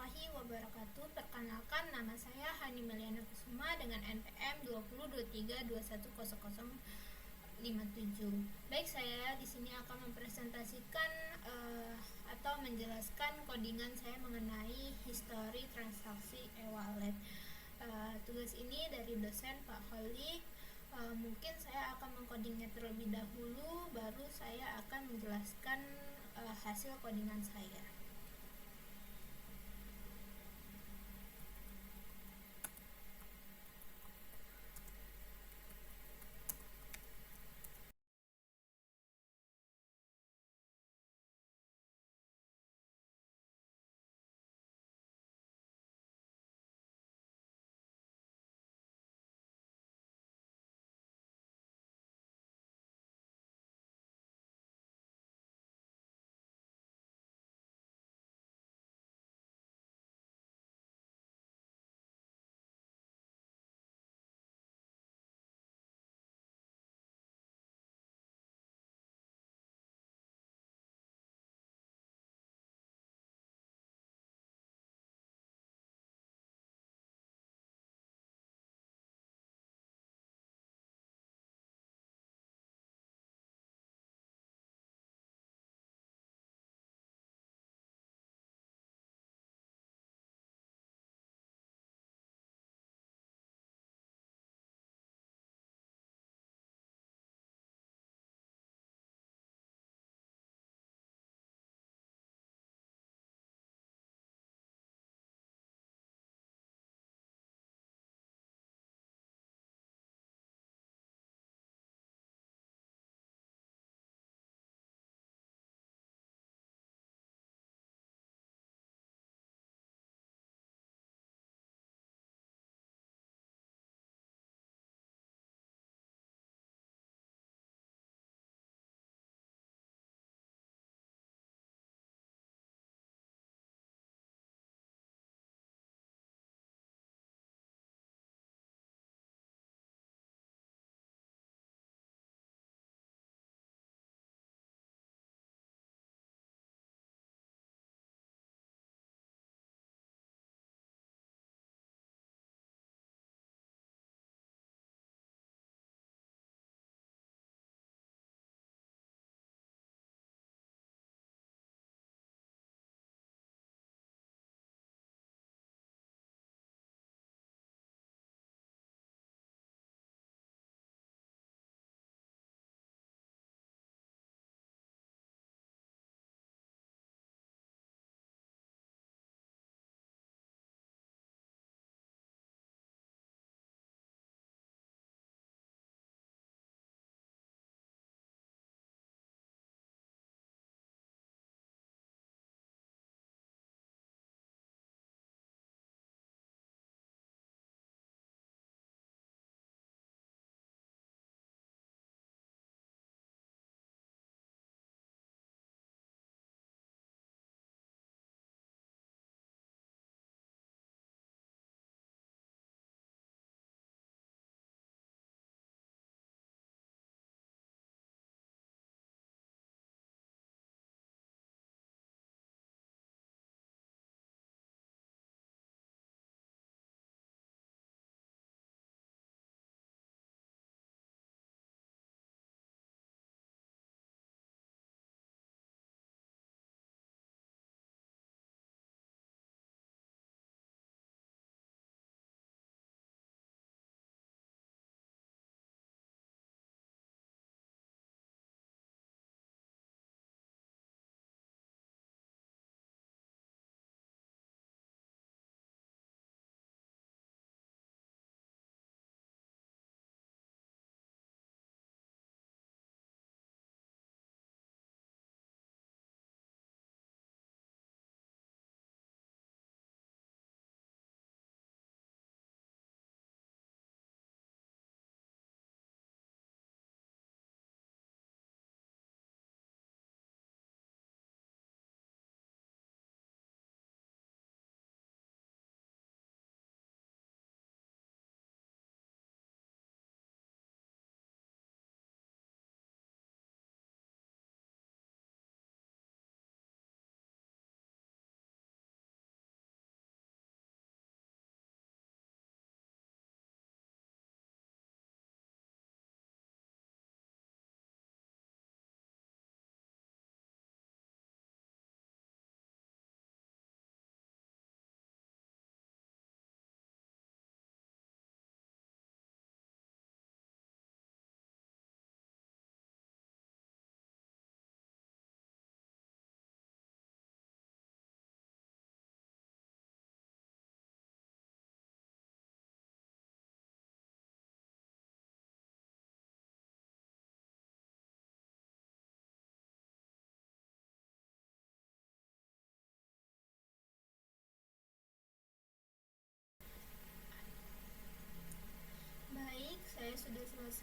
warahmatullahi wabarakatuh. Perkenalkan, nama saya Hani Meliana Kusuma dengan NPM 2023210057. Baik, saya di sini akan mempresentasikan atau menjelaskan codingan saya mengenai history transaksi e-wallet. Tugas ini dari dosen Pak Kholi. Mungkin saya akan mengcodingnya terlebih dahulu, baru saya akan menjelaskan hasil codingan saya.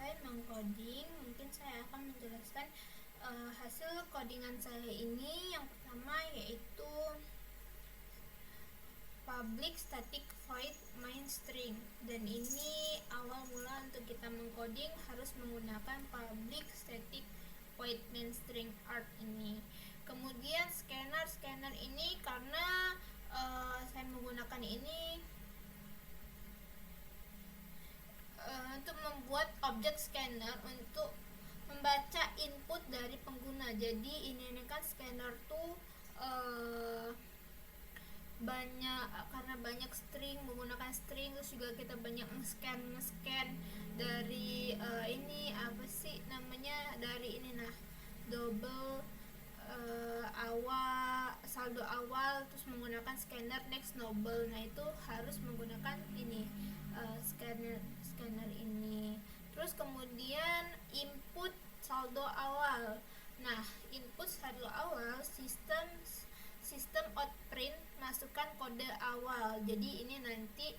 selesai mengcoding, mungkin saya akan menjelaskan hasil codingan saya ini. Yang pertama yaitu public static void main string, dan ini awal mula untuk kita mengcoding harus menggunakan public static void main string arg ini. Kemudian scanner ini karena saya menggunakan ini untuk membuat objek scanner untuk membaca input dari pengguna. Jadi ini kan scanner tuh banyak, karena banyak string, menggunakan string, terus juga kita banyak nge-scan dari ini apa sih namanya, dari ini double awal, saldo awal, terus menggunakan scanner next noble. Nah itu harus menggunakan ini scanner ini. Terus kemudian input saldo awal. Nah input saldo awal sistem outprint masukkan kode awal. Jadi ini nanti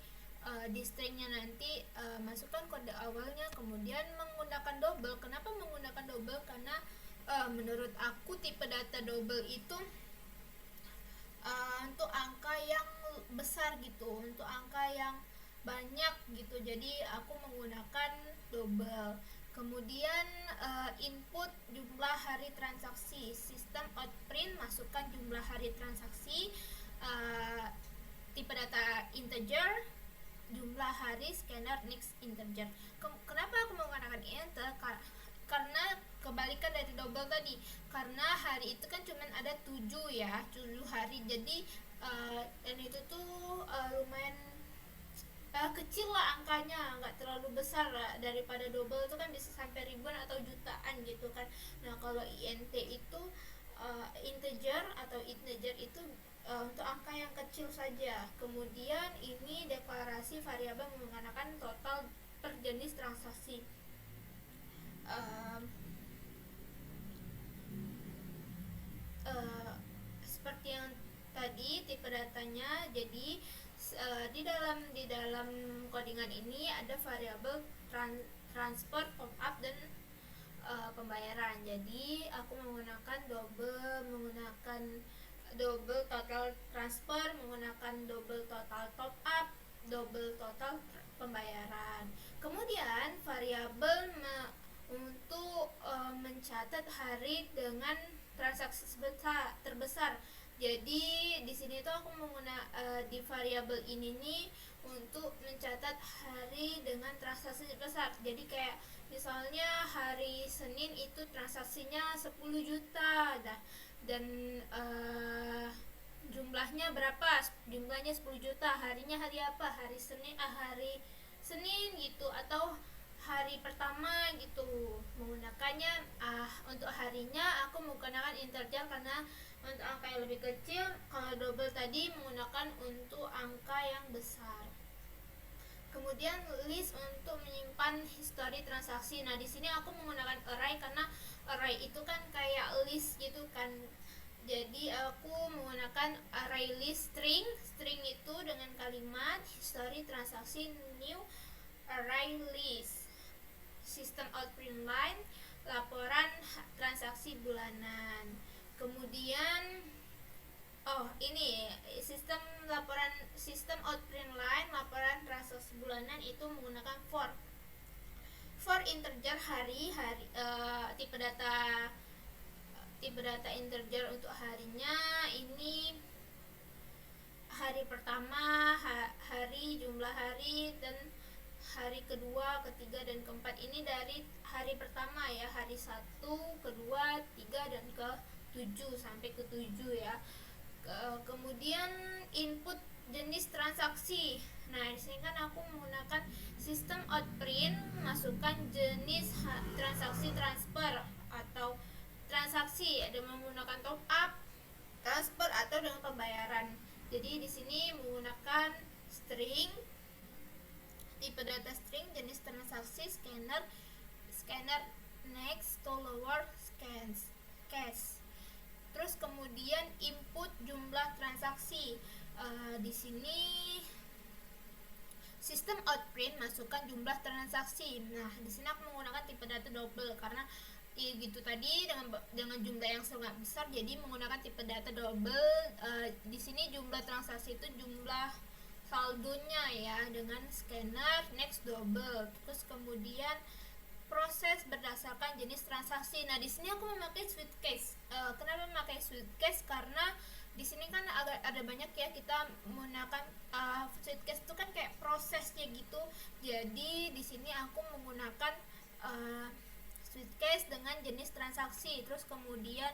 di stringnya nanti masukkan kode awalnya, kemudian menggunakan double. Kenapa menggunakan double? Karena menurut aku tipe data double itu untuk angka yang besar gitu, untuk angka yang banyak gitu, jadi aku menggunakan double. Kemudian input jumlah hari transaksi, sistem outprint masukkan jumlah hari transaksi, tipe data integer, jumlah hari scanner next integer. Kenapa aku menggunakan integer? Karena kebalikan dari double tadi, karena hari itu kan cuman ada 7 hari, jadi dan itu tuh lumayan kecil lah angkanya, nggak terlalu besar lah. Daripada double itu kan bisa sampai ribuan atau jutaan gitu kan. Nah kalau int itu integer itu untuk angka yang kecil saja. Kemudian ini deklarasi variabel menggunakan total per jenis transaksi. Seperti yang tadi tipe datanya, jadi di dalam codingan ini ada variabel transfer, top up, dan pembayaran. Jadi aku menggunakan double total transfer, menggunakan double total top up, double total pembayaran. Kemudian variabel untuk mencatat hari dengan transaksi terbesar. Jadi di sini tuh aku menggunakan di variabel ini nih untuk mencatat hari dengan transaksi besar. Jadi kayak misalnya hari Senin itu transaksinya 10 juta dan jumlahnya berapa? Jumlahnya 10 juta. Harinya hari apa? Hari Senin gitu, atau hari pertama gitu. Menggunakannya untuk harinya aku menggunakan integer karena untuk angka yang lebih kecil. Kalau double tadi menggunakan untuk angka yang besar. Kemudian list untuk menyimpan histori transaksi. Nah di sini aku menggunakan array karena array itu kan kayak list gitu kan. Jadi aku menggunakan array list string itu dengan kalimat history transaksi new array list. Sistem outprint line, laporan transaksi bulanan. Kemudian ini sistem outprint line, laporan transaksi bulanan itu menggunakan for integer hari tipe data integer untuk harinya ini hari pertama, hari, jumlah hari, dan hari kedua, ketiga, dan keempat. Ini dari hari pertama ya, hari 1, kedua, 3, dan ke-7 sampai ke-7 ya. Kemudian input jenis transaksi. Nah, di sini kan aku menggunakan sistem outprint, masukkan jenis transaksi transfer atau transaksi, ada menggunakan top up, transfer, atau dengan pembayaran. Jadi di sini menggunakan string, tipe data string, jenis transaksi, scanner next to lower cache. Terus kemudian input jumlah transaksi. Di sini sistem outprint, masukkan jumlah transaksi. Nah, di sini aku menggunakan tipe data double karena gitu tadi dengan jumlah yang sangat besar, jadi menggunakan tipe data double. Di sini jumlah transaksi itu jumlah saldonya ya, dengan scanner next double. Terus kemudian proses berdasarkan jenis transaksi. Nah, di sini aku memakai suitcase. Kenapa memakai suitcase? Karena di sini kan ada banyak ya, kita menggunakan suitcase itu kan kayak prosesnya gitu. Jadi di sini aku menggunakan suitcase dengan jenis transaksi. Terus kemudian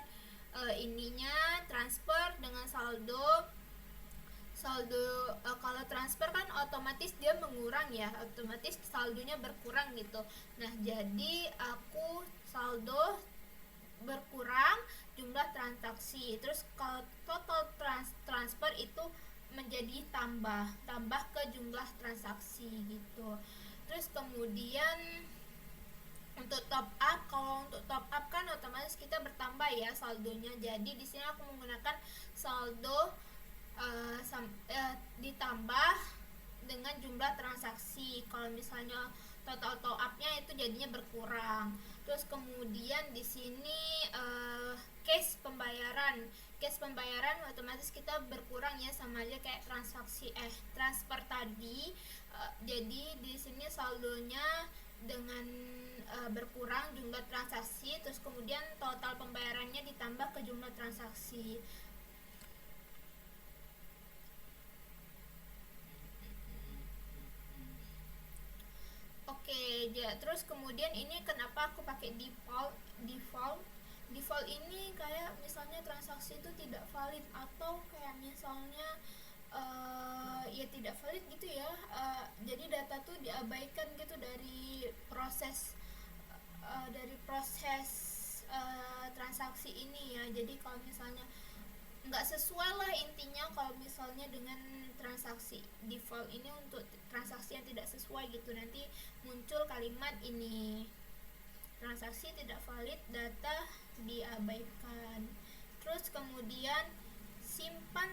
ininya transfer dengan saldo. Kalau transfer kan otomatis dia mengurang ya, otomatis saldonya berkurang gitu. Nah, jadi aku saldo berkurang, jumlah transaksi. Terus kalau total transfer itu menjadi tambah ke jumlah transaksi gitu. Terus kemudian untuk top up, kalau untuk top up kan otomatis kita bertambah ya saldonya. Jadi di sini aku menggunakan saldo ditambah dengan jumlah transaksi. Kalau misalnya total top up-nya itu jadinya berkurang. Terus kemudian di sini case pembayaran otomatis kita berkurang ya, sama aja kayak transfer tadi. Jadi di sini saldonya dengan berkurang jumlah transaksi, terus kemudian total pembayarannya ditambah ke jumlah transaksi. Oke, terus kemudian ini kenapa aku pakai default ini kayak misalnya transaksi itu tidak valid, atau kayak misalnya ya tidak valid gitu ya, jadi data tuh diabaikan gitu dari proses transaksi ini ya. Jadi kalau misalnya nggak sesuai lah intinya, kalau misalnya dengan transaksi default ini untuk transaksi yang tidak sesuai gitu, nanti muncul kalimat ini, transaksi tidak valid, data diabaikan. Terus kemudian simpan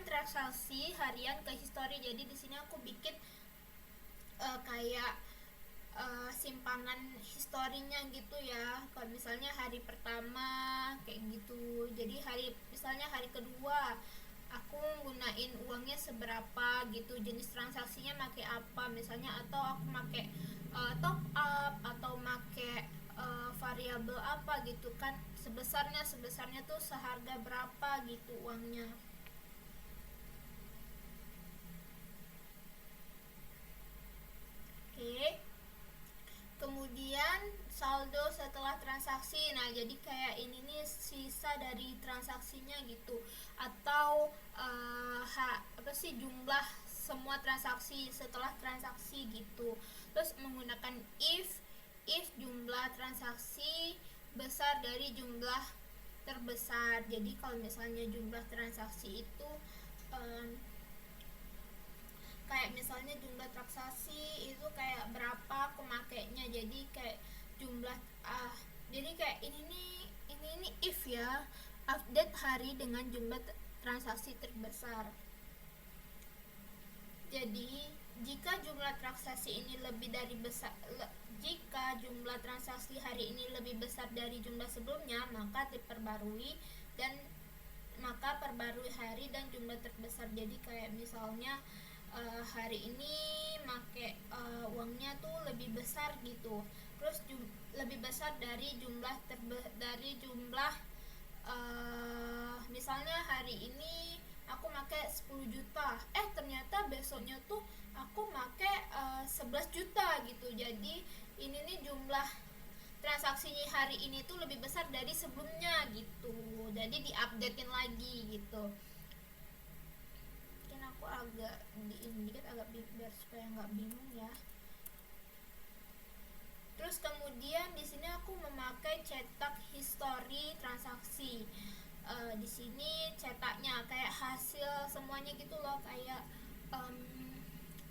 transaksi harian ke history. Jadi di sini aku bikin kayak simpanan historinya gitu ya. Kalau misalnya hari pertama kayak gitu, jadi misalnya hari kedua aku gunain uangnya seberapa gitu, jenis transaksinya pakai apa misalnya, atau aku pakai top up atau pakai variabel apa gitu kan, sebesarnya tuh seharga berapa gitu uangnya. Oke. Kemudian saldo setelah transaksi. Nah, jadi kayak ini nih sisa dari transaksinya gitu, atau jumlah semua transaksi setelah transaksi gitu. Terus menggunakan if jumlah transaksi besar dari jumlah terbesar. Jadi kalau misalnya jumlah transaksi itu kayak misalnya jumlah transaksi itu kayak berapa aku makainya, jadi kayak jumlah jadi kayak ini if ya, update hari dengan jumlah transaksi terbesar. Jadi jika jumlah transaksi ini jika jumlah transaksi hari ini lebih besar dari jumlah sebelumnya, maka diperbarui dan maka perbarui hari dan jumlah terbesar. Jadi kayak misalnya hari ini make uangnya tuh lebih besar gitu, terus lebih besar dari jumlah misalnya hari ini aku make 10 juta, ternyata besoknya tuh aku make 11 juta gitu. Jadi ini nih jumlah transaksinya hari ini tuh lebih besar dari sebelumnya gitu, jadi diupdatein lagi gitu. Aku agak dikit agak biar supaya nggak bingung ya. Terus kemudian di sini aku memakai cetak history transaksi. Di sini cetaknya kayak hasil semuanya gitu loh, kayak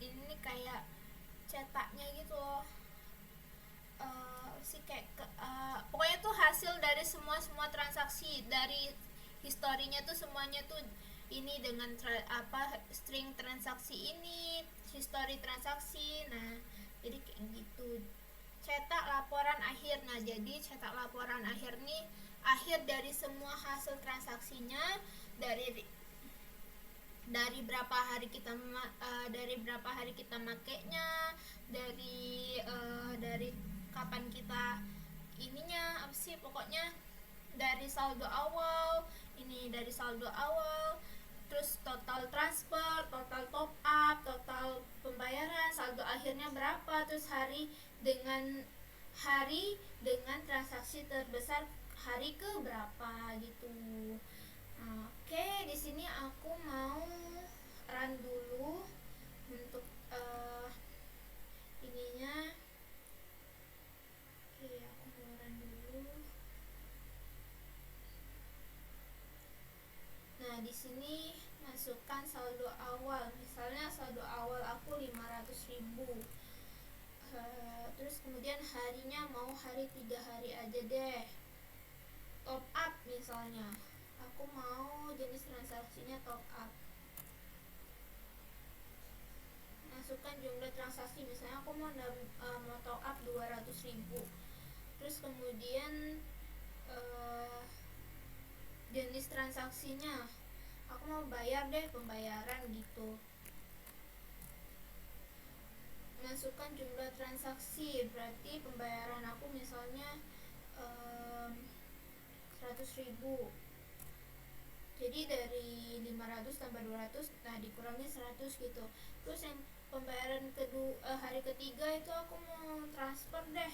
ini kayak cetaknya gitu loh. Pokoknya tuh hasil dari semua transaksi, dari historinya tuh semuanya tuh ini dengan string transaksi ini, history transaksi. Nah, jadi kayak gitu. Cetak laporan akhir. Nah, jadi cetak laporan akhir nih akhir dari semua hasil transaksinya, dari berapa hari kita makainya, dari kapan kita ininya apa sih, pokoknya dari saldo awal, terus total transfer, total top up, total pembayaran, saldo akhirnya berapa, terus hari dengan transaksi terbesar hari ke berapa gitu. Oke, di sini aku mau run dulu untuk ininya. Oke, aku mau run dulu. Nah, di sini masukkan saldo awal. Misalnya saldo awal aku 500.000. Terus kemudian harinya mau hari 3 hari aja deh. Top up misalnya, aku mau jenis transaksinya top up. Masukkan jumlah transaksi, misalnya aku mau top up 200.000. Terus kemudian jenis transaksinya aku mau bayar deh, pembayaran gitu. Masukkan jumlah transaksi, berarti pembayaran aku misalnya 100.000. Jadi dari 500 tambah 200, nah dikurangi 100 gitu. Terus yang pembayaran hari ketiga itu aku mau transfer deh.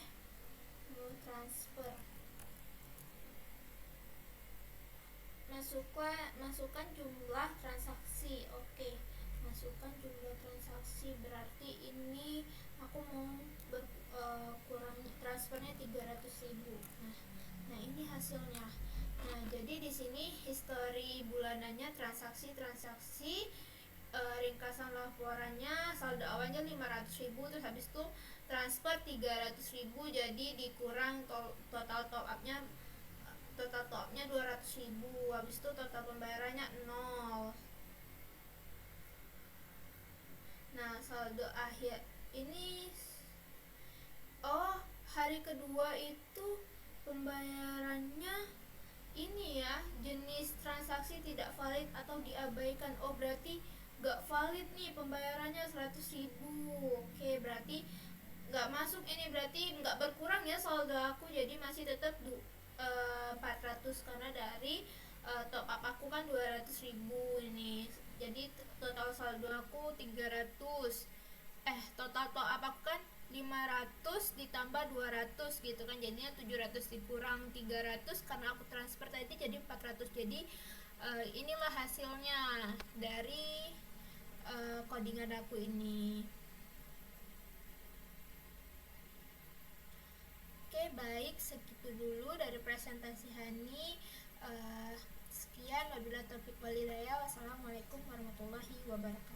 Masukkan jumlah transaksi. Oke, masukkan jumlah transaksi, berarti ini aku mau kurang transfernya 300.000. Nah ini hasilnya. Nah, jadi di sini history bulanannya transaksi, ringkasan laporannya saldo awalnya 500.000, terus habis itu transfer 300.000, jadi dikurang total top upnya 200.000, habis itu total pembayarannya 0. Nah, saldo akhir ini hari kedua itu pembayarannya ini ya, jenis transaksi tidak valid atau diabaikan. Berarti gak valid nih pembayarannya 100.000. Oke, berarti gak masuk ini, berarti gak berkurang ya saldo aku, jadi masih tetap 400 karena dari top up aku kan 200.000 ini. Jadi total saldo aku 300. Total top up aku kan 500 ditambah 200 gitu kan, jadinya 700 dikurang 300 karena aku transfer tadi jadi 400. Jadi inilah hasilnya dari codingan aku ini. Oke, baik, segitu dulu dari presentasi Hani. Sekian, wabillahi taufiq walhidayah. Wassalamualaikum warahmatullahi wabarakatuh.